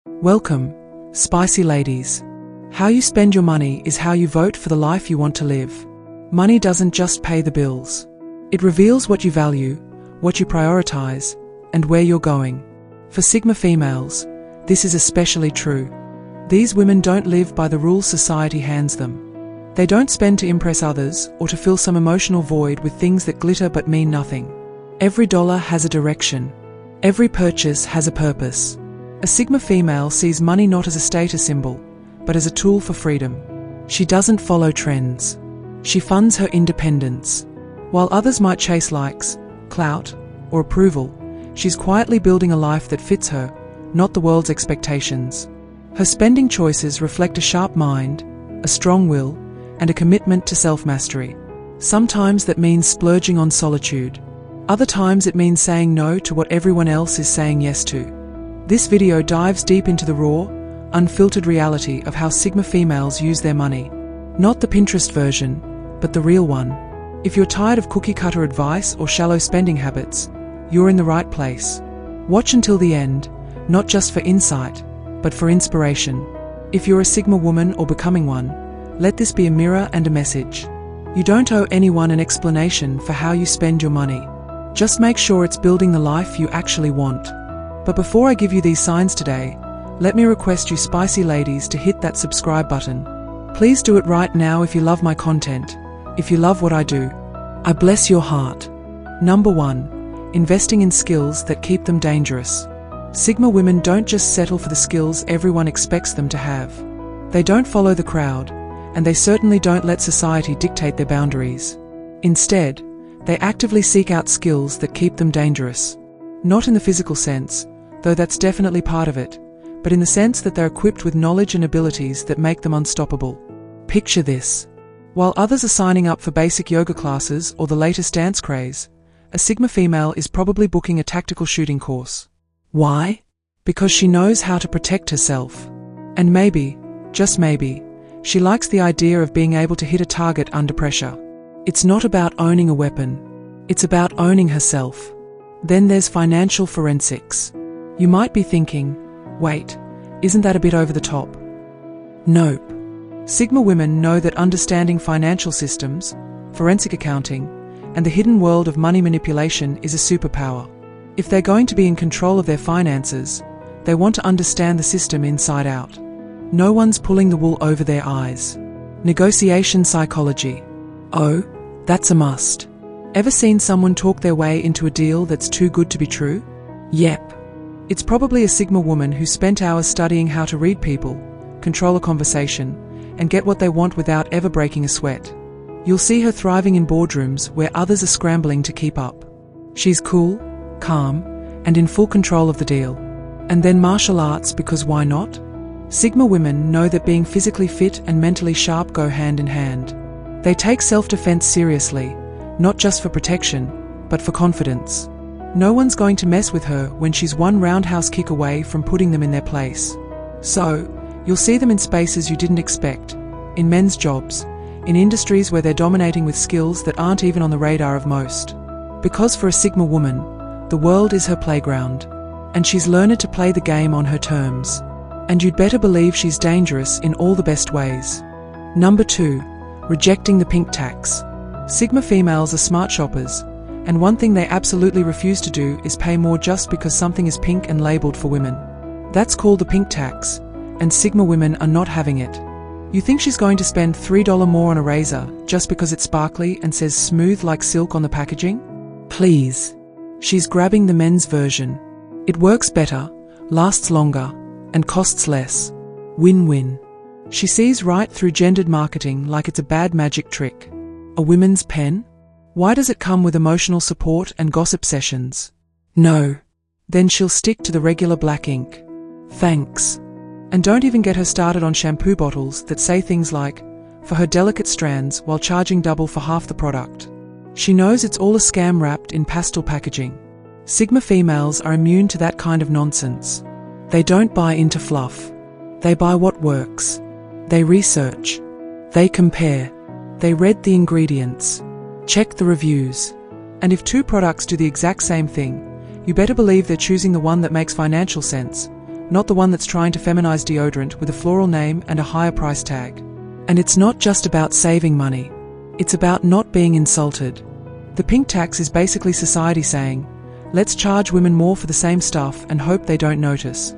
Welcome, spicy ladies. How you spend your money is how you vote for the life you want to live. Money doesn't just pay the bills. It reveals what you value, what you prioritize, and where you're going. For Sigma females, this is especially true. These women don't live by the rules society hands them. They don't spend to impress others or to fill some emotional void with things that glitter but mean nothing. Every dollar has a direction. Every purchase has a purpose. A Sigma female sees money not as a status symbol, but as a tool for freedom. She doesn't follow trends. She funds her independence. While others might chase likes, clout, or approval, she's quietly building a life that fits her, not the world's expectations. Her spending choices reflect a sharp mind, a strong will, and a commitment to self-mastery. Sometimes that means splurging on solitude. Other times it means saying no to what everyone else is saying yes to. This video dives deep into the raw, unfiltered reality of how Sigma females use their money. Not the Pinterest version, but the real one. If you're tired of cookie-cutter advice or shallow spending habits, you're in the right place. Watch until the end, not just for insight, but for inspiration. If you're a Sigma woman or becoming one, let this be a mirror and a message. You don't owe anyone an explanation for how you spend your money. Just make sure it's building the life you actually want. But before I give you these signs today, let me request you spicy ladies to hit that subscribe button. Please do it right now if you love my content, if you love what I do. I bless your heart. Number 1. Investing in skills that keep them dangerous. Sigma women don't just settle for the skills everyone expects them to have. They don't follow the crowd, and they certainly don't let society dictate their boundaries. Instead, they actively seek out skills that keep them dangerous. Not in the physical sense, though that's definitely part of it, but in the sense that they're equipped with knowledge and abilities that make them unstoppable. Picture this. While others are signing up for basic yoga classes or the latest dance craze, a Sigma female is probably booking a tactical shooting course. Why? Because she knows how to protect herself. And maybe, just maybe, she likes the idea of being able to hit a target under pressure. It's not about owning a weapon. It's about owning herself. Then there's financial forensics. You might be thinking, wait, isn't that a bit over the top? Nope. Sigma women know that understanding financial systems, forensic accounting, and the hidden world of money manipulation is a superpower. If they're going to be in control of their finances, they want to understand the system inside out. No one's pulling the wool over their eyes. Negotiation psychology. Oh, that's a must. Ever seen someone talk their way into a deal that's too good to be true? Yep. It's probably a Sigma woman who spent hours studying how to read people, control a conversation, and get what they want without ever breaking a sweat. You'll see her thriving in boardrooms where others are scrambling to keep up. She's cool, calm, and in full control of the deal. And then martial arts, because why not? Sigma women know that being physically fit and mentally sharp go hand in hand. They take self-defense seriously, not just for protection, but for confidence. No one's going to mess with her when she's one roundhouse kick away from putting them in their place. So, you'll see them in spaces you didn't expect, in men's jobs, in industries where they're dominating with skills that aren't even on the radar of most. Because for a Sigma woman, the world is her playground, and she's learned to play the game on her terms. And you'd better believe she's dangerous in all the best ways. Number 2. Rejecting the pink tax. Sigma females are smart shoppers, and one thing they absolutely refuse to do is pay more just because something is pink and labeled for women. That's called the pink tax, and Sigma women are not having it. You think she's going to spend $3 more on a razor just because it's sparkly and says smooth like silk on the packaging? Please. She's grabbing the men's version. It works better, lasts longer, and costs less. Win-win. She sees right through gendered marketing like it's a bad magic trick. A women's pen? Why does it come with emotional support and gossip sessions? No. Then she'll stick to the regular black ink. Thanks. And don't even get her started on shampoo bottles that say things like, for her delicate strands, while charging double for half the product. She knows it's all a scam wrapped in pastel packaging. Sigma females are immune to that kind of nonsense. They don't buy into fluff. They buy what works. They research. They compare. They read the ingredients. Check the reviews. And if 2 products do the exact same thing, you better believe they're choosing the one that makes financial sense, not the one that's trying to feminize deodorant with a floral name and a higher price tag. And it's not just about saving money. It's about not being insulted. The pink tax is basically society saying, let's charge women more for the same stuff and hope they don't notice.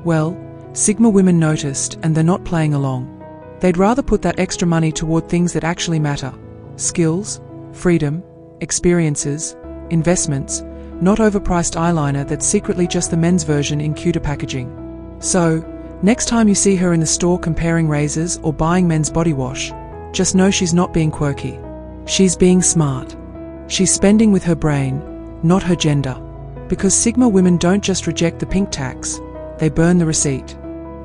Well, Sigma women noticed, and they're not playing along. They'd rather put that extra money toward things that actually matter: skills, freedom, experiences, investments, not overpriced eyeliner that's secretly just the men's version in cuter packaging. So, next time you see her in the store comparing razors or buying men's body wash, just know she's not being quirky. She's being smart. She's spending with her brain, not her gender. Because Sigma women don't just reject the pink tax, they burn the receipt.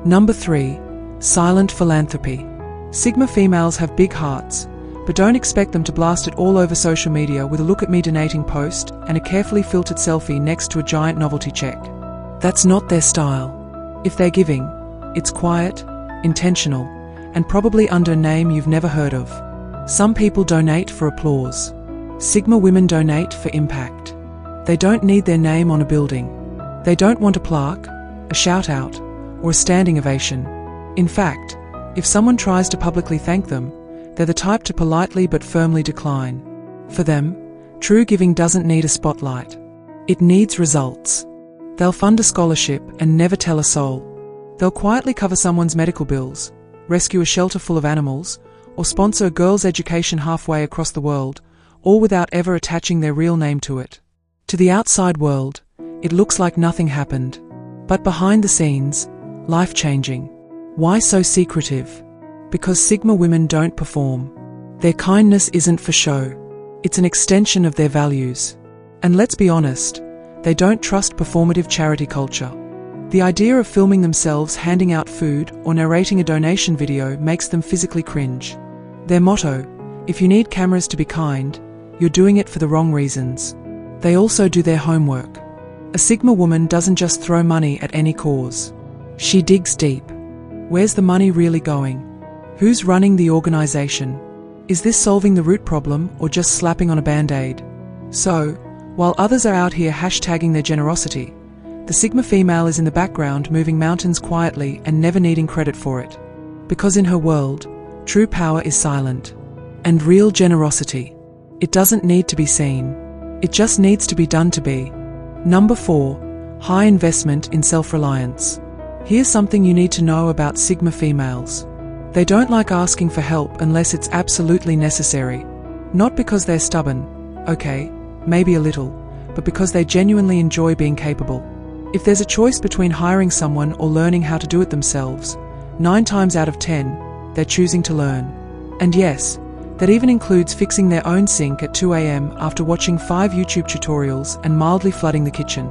Number 3. Silent philanthropy. Sigma females have big hearts, but don't expect them to blast it all over social media with a "look at me donating" post and a carefully filtered selfie next to a giant novelty check. That's not their style. If they're giving, it's quiet, intentional, and probably under a name you've never heard of. Some people donate for applause. Sigma women donate for impact. They don't need their name on a building. They don't want a plaque, a shout-out, or a standing ovation. In fact, if someone tries to publicly thank them, they're the type to politely but firmly decline. For them, true giving doesn't need a spotlight. It needs results. They'll fund a scholarship and never tell a soul. They'll quietly cover someone's medical bills, rescue a shelter full of animals, or sponsor a girl's education halfway across the world, all without ever attaching their real name to it. To the outside world, it looks like nothing happened. But behind the scenes, life-changing. Why so secretive? Because Sigma women don't perform. Their kindness isn't for show. It's an extension of their values. And let's be honest, they don't trust performative charity culture. The idea of filming themselves handing out food or narrating a donation video makes them physically cringe. Their motto, if you need cameras to be kind, you're doing it for the wrong reasons. They also do their homework. A Sigma woman doesn't just throw money at any cause. She digs deep. Where's the money really going? Who's running the organization? Is this solving the root problem or just slapping on a band-aid? So, while others are out here hashtagging their generosity, the Sigma female is in the background moving mountains quietly and never needing credit for it. Because in her world, true power is silent. And real generosity, it doesn't need to be seen. It just needs to be done to be. Number 4. High investment in self-reliance. Here's something you need to know about Sigma females. They don't like asking for help unless it's absolutely necessary. Not because they're stubborn, okay, maybe a little, but because they genuinely enjoy being capable. If there's a choice between hiring someone or learning how to do it themselves, 9 times out of 10, they're choosing to learn. And yes, that even includes fixing their own sink at 2 a.m. after watching 5 YouTube tutorials and mildly flooding the kitchen.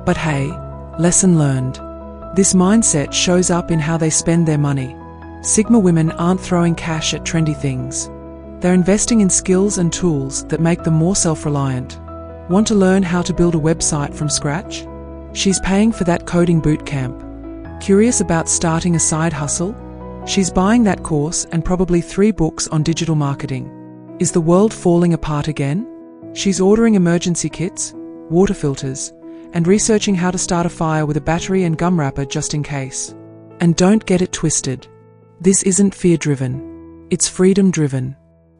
But hey, lesson learned. This mindset shows up in how they spend their money. Sigma women aren't throwing cash at trendy things. They're investing in skills and tools that make them more self-reliant. Want to learn how to build a website from scratch? She's paying for that coding boot camp. Curious about starting a side hustle? She's buying that course and probably 3 books on digital marketing. Is the world falling apart again? She's ordering emergency kits, water filters, and researching how to start a fire with a battery and gum wrapper just in case. And don't get it twisted. This isn't fear-driven. It's freedom-driven.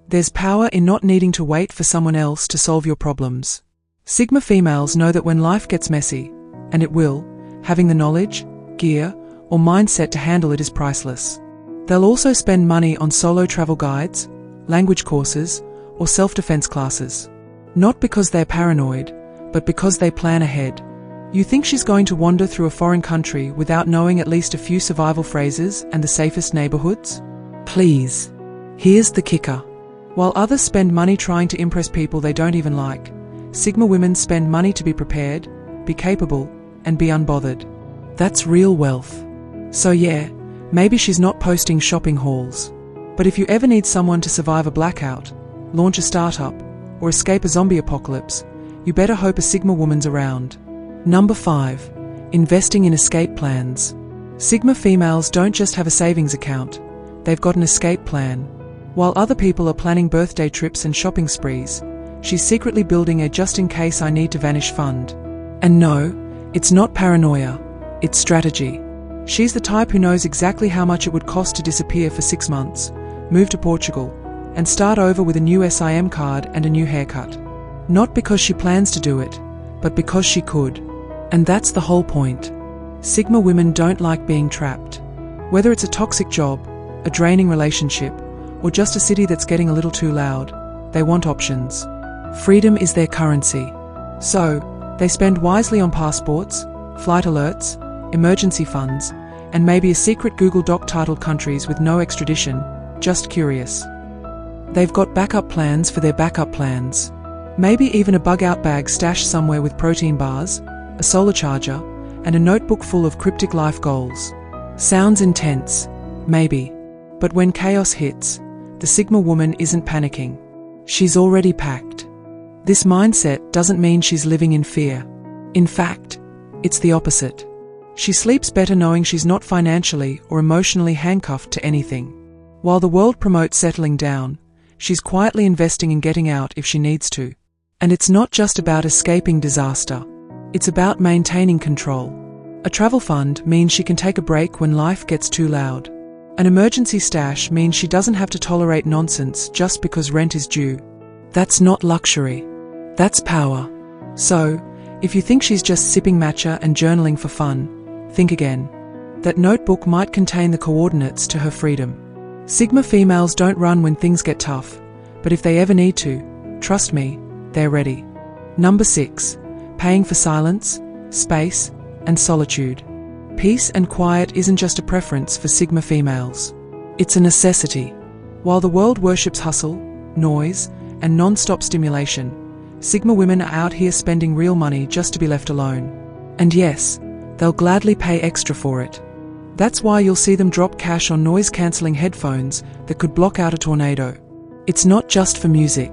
There's power in not needing to wait for someone else to solve your problems. Sigma females know that when life gets messy, and it will, having the knowledge, gear, or mindset to handle it is priceless. They'll also spend money on solo travel guides, language courses, or self-defense classes. Not because they're paranoid, but because they plan ahead. You think she's going to wander through a foreign country without knowing at least a few survival phrases and the safest neighborhoods? Please. Here's the kicker. While others spend money trying to impress people they don't even like, Sigma women spend money to be prepared, be capable, and be unbothered. That's real wealth. So yeah, maybe she's not posting shopping hauls. But if you ever need someone to survive a blackout, launch a startup, or escape a zombie apocalypse, you better hope a Sigma woman's around. Number 5. Investing in escape plans. Sigma females don't just have a savings account, they've got an escape plan. While other people are planning birthday trips and shopping sprees, she's secretly building a just-in-case-I-need-to-vanish fund. And no, it's not paranoia, It's strategy. She's the type who knows exactly how much it would cost to disappear for 6 months, move to Portugal, and start over with a new SIM card and a new haircut. Not because she plans to do it, but because she could. And that's the whole point. Sigma women don't like being trapped. Whether it's a toxic job, a draining relationship, or just a city that's getting a little too loud, they want options. Freedom is their currency. So, they spend wisely on passports, flight alerts, emergency funds, and maybe a secret Google Doc titled countries with no extradition, just curious. They've got backup plans for their backup plans. Maybe even a bug-out bag stashed somewhere with protein bars, a solar charger, and a notebook full of cryptic life goals. Sounds intense, maybe. But when chaos hits, the Sigma woman isn't panicking. She's already packed. This mindset doesn't mean she's living in fear. In fact, it's the opposite. She sleeps better knowing she's not financially or emotionally handcuffed to anything. While the world promotes settling down, she's quietly investing in getting out if she needs to. And it's not just about escaping disaster. It's about maintaining control. A travel fund means she can take a break when life gets too loud. An emergency stash means she doesn't have to tolerate nonsense just because rent is due. That's not luxury. That's power. So, if you think she's just sipping matcha and journaling for fun, think again. That notebook might contain the coordinates to her freedom. Sigma females don't run when things get tough, but if they ever need to, trust me, they're ready. Number 6. Paying for silence, space, and solitude. Peace and quiet isn't just a preference for Sigma females. It's a necessity. While the world worships hustle, noise, and non-stop stimulation, Sigma women are out here spending real money just to be left alone. And yes, they'll gladly pay extra for it. That's why you'll see them drop cash on noise-cancelling headphones that could block out a tornado. It's not just for music.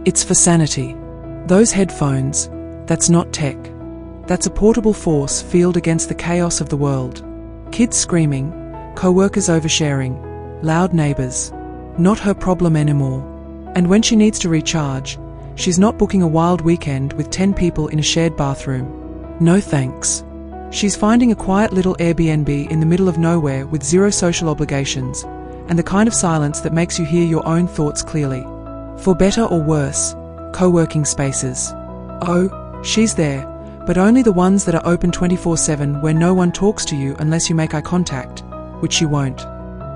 It's for sanity. Those headphones, that's not tech. That's a portable force field against the chaos of the world. Kids screaming, co-workers oversharing, loud neighbours. Not her problem anymore. And when she needs to recharge, she's not booking a wild weekend with 10 people in a shared bathroom. No thanks. She's finding a quiet little Airbnb in the middle of nowhere with zero social obligations, and the kind of silence that makes you hear your own thoughts clearly. For better or worse, co-working spaces. Oh, she's there, but only the ones that are open 24/7 where no one talks to you unless you make eye contact, which she won't.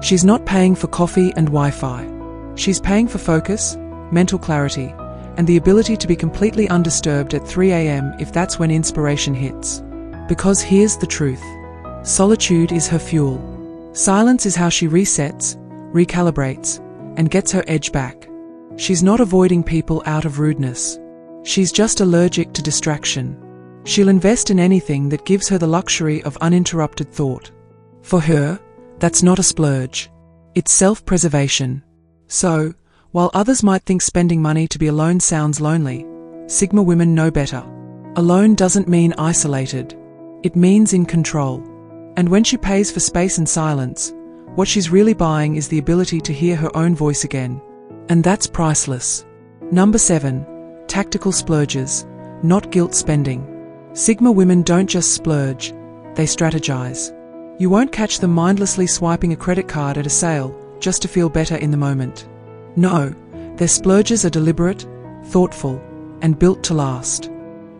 She's not paying for coffee and Wi-Fi. She's paying for focus, mental clarity, and the ability to be completely undisturbed at 3 a.m. if that's when inspiration hits. Because here's the truth. Solitude is her fuel. Silence is how she resets, recalibrates, and gets her edge back. She's not avoiding people out of rudeness. She's just allergic to distraction. She'll invest in anything that gives her the luxury of uninterrupted thought. For her, that's not a splurge. It's self-preservation. So, while others might think spending money to be alone sounds lonely, Sigma women know better. Alone doesn't mean isolated. It means in control. And when she pays for space and silence, what she's really buying is the ability to hear her own voice again. And that's priceless. Number 7. Tactical splurges, not guilt spending. Sigma women don't just splurge, they strategize. You won't catch them mindlessly swiping a credit card at a sale just to feel better in the moment. No, their splurges are deliberate, thoughtful, and built to last.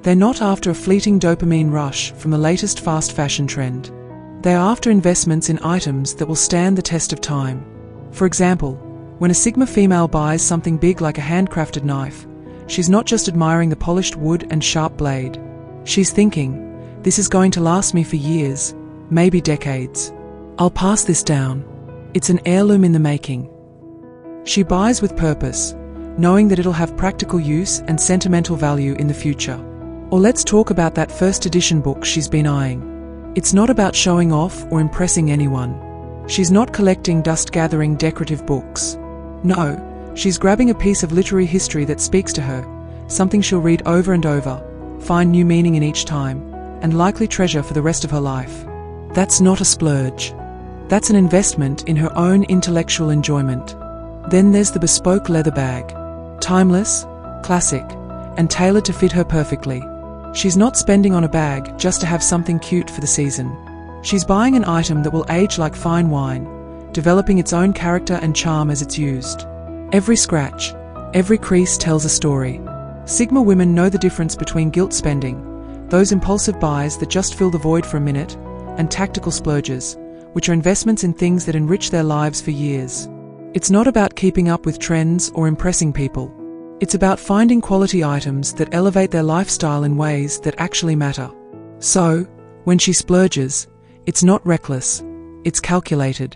They're not after a fleeting dopamine rush from the latest fast fashion trend. They're after investments in items that will stand the test of time. For example, when a Sigma female buys something big like a handcrafted knife, she's not just admiring the polished wood and sharp blade. She's thinking, this is going to last me for years, maybe decades. I'll pass this down. It's an heirloom in the making. She buys with purpose, knowing that it'll have practical use and sentimental value in the future. Or let's talk about that first edition book she's been eyeing. It's not about showing off or impressing anyone. She's not collecting dust-gathering decorative books. No, she's grabbing a piece of literary history that speaks to her, something she'll read over and over, find new meaning in each time, and likely treasure for the rest of her life. That's not a splurge. That's an investment in her own intellectual enjoyment. Then there's the bespoke leather bag. Timeless, classic, and tailored to fit her perfectly. She's not spending on a bag just to have something cute for the season. She's buying an item that will age like fine wine, developing its own character and charm as it's used. Every scratch, every crease tells a story. Sigma women know the difference between guilt spending, those impulsive buys that just fill the void for a minute, and tactical splurges, which are investments in things that enrich their lives for years. It's not about keeping up with trends or impressing people. It's about finding quality items that elevate their lifestyle in ways that actually matter. So, when she splurges, it's not reckless, it's calculated.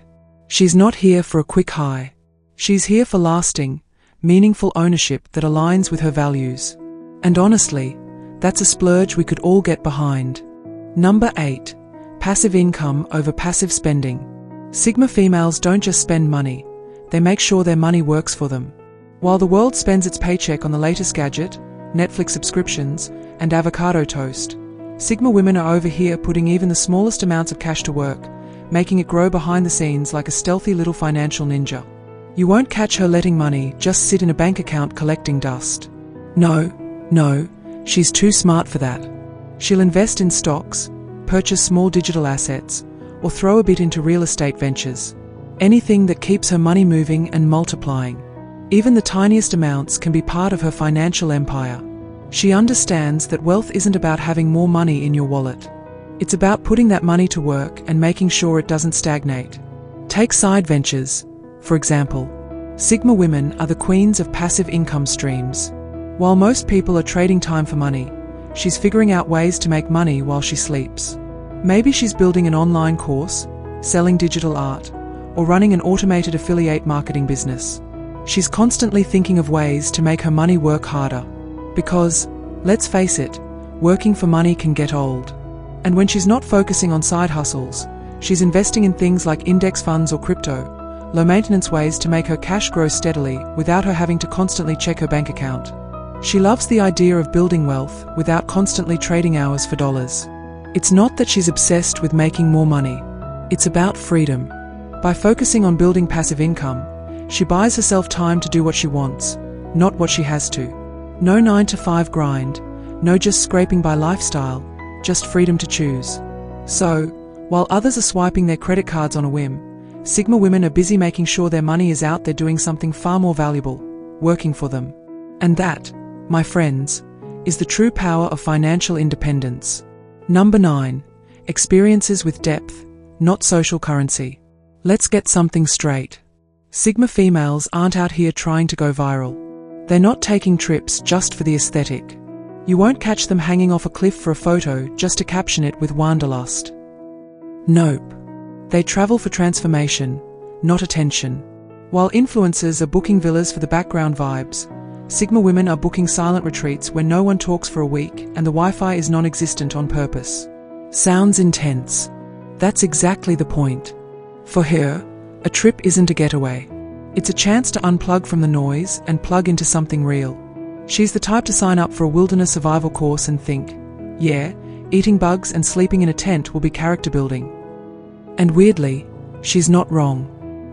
She's not here for a quick high. She's here for lasting, meaningful ownership that aligns with her values. And honestly, that's a splurge we could all get behind. Number 8. Passive income over passive spending. Sigma females don't just spend money, they make sure their money works for them. While the world spends its paycheck on the latest gadget, Netflix subscriptions, and avocado toast, Sigma women are over here putting even the smallest amounts of cash to work, making it grow behind the scenes like a stealthy little financial ninja. You won't catch her letting money just sit in a bank account collecting dust. No, she's too smart for that. She'll invest in stocks, purchase small digital assets, or throw a bit into real estate ventures. Anything that keeps her money moving and multiplying. Even the tiniest amounts can be part of her financial empire. She understands that wealth isn't about having more money in your wallet. It's about putting that money to work and making sure it doesn't stagnate. Take side ventures, for example. Sigma women are the queens of passive income streams. While most people are trading time for money, she's figuring out ways to make money while she sleeps. Maybe she's building an online course, selling digital art, or running an automated affiliate marketing business. She's constantly thinking of ways to make her money work harder. Because, let's face it, working for money can get old. And when she's not focusing on side hustles, she's investing in things like index funds or crypto, low-maintenance ways to make her cash grow steadily without her having to constantly check her bank account. She loves the idea of building wealth without constantly trading hours for dollars. It's not that she's obsessed with making more money. It's about freedom. By focusing on building passive income, she buys herself time to do what she wants, not what she has to. No 9-to-5 grind, no just scraping by lifestyle, just freedom to choose. So, while others are swiping their credit cards on a whim, Sigma women are busy making sure their money is out there doing something far more valuable, working for them. And that, my friends, is the true power of financial independence. Number 9. Experiences with depth, not social currency. Let's get something straight. Sigma females aren't out here trying to go viral. They're not taking trips just for the aesthetic. You won't catch them hanging off a cliff for a photo just to caption it with wanderlust. Nope. They travel for transformation, not attention. While influencers are booking villas for the background vibes, Sigma women are booking silent retreats where no one talks for a week and the Wi-Fi is non-existent on purpose. Sounds intense. That's exactly the point. For her, a trip isn't a getaway. It's a chance to unplug from the noise and plug into something real. She's the type to sign up for a wilderness survival course and think, yeah, eating bugs and sleeping in a tent will be character building. And weirdly, she's not wrong.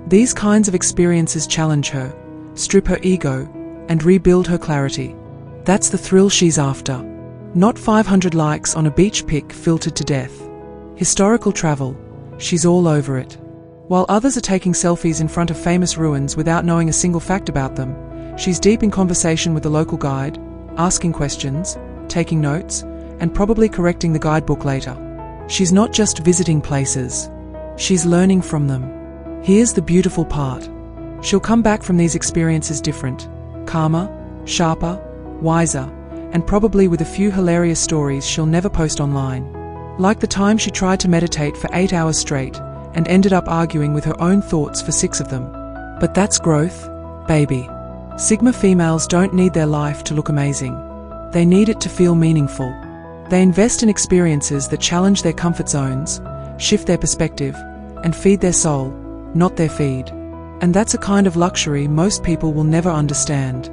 These kinds of experiences challenge her, strip her ego, and rebuild her clarity. That's the thrill she's after. Not 500 likes on a beach pic filtered to death. Historical travel, she's all over it. While others are taking selfies in front of famous ruins without knowing a single fact about them, she's deep in conversation with the local guide, asking questions, taking notes, and probably correcting the guidebook later. She's not just visiting places. She's learning from them. Here's the beautiful part. She'll come back from these experiences different, calmer, sharper, wiser, and probably with a few hilarious stories she'll never post online. Like the time she tried to meditate for 8 hours straight and ended up arguing with her own thoughts for 6 of them. But that's growth, baby. Sigma females don't need their life to look amazing. They need it to feel meaningful. They invest in experiences that challenge their comfort zones, shift their perspective, and feed their soul, not their feed. And that's a kind of luxury most people will never understand.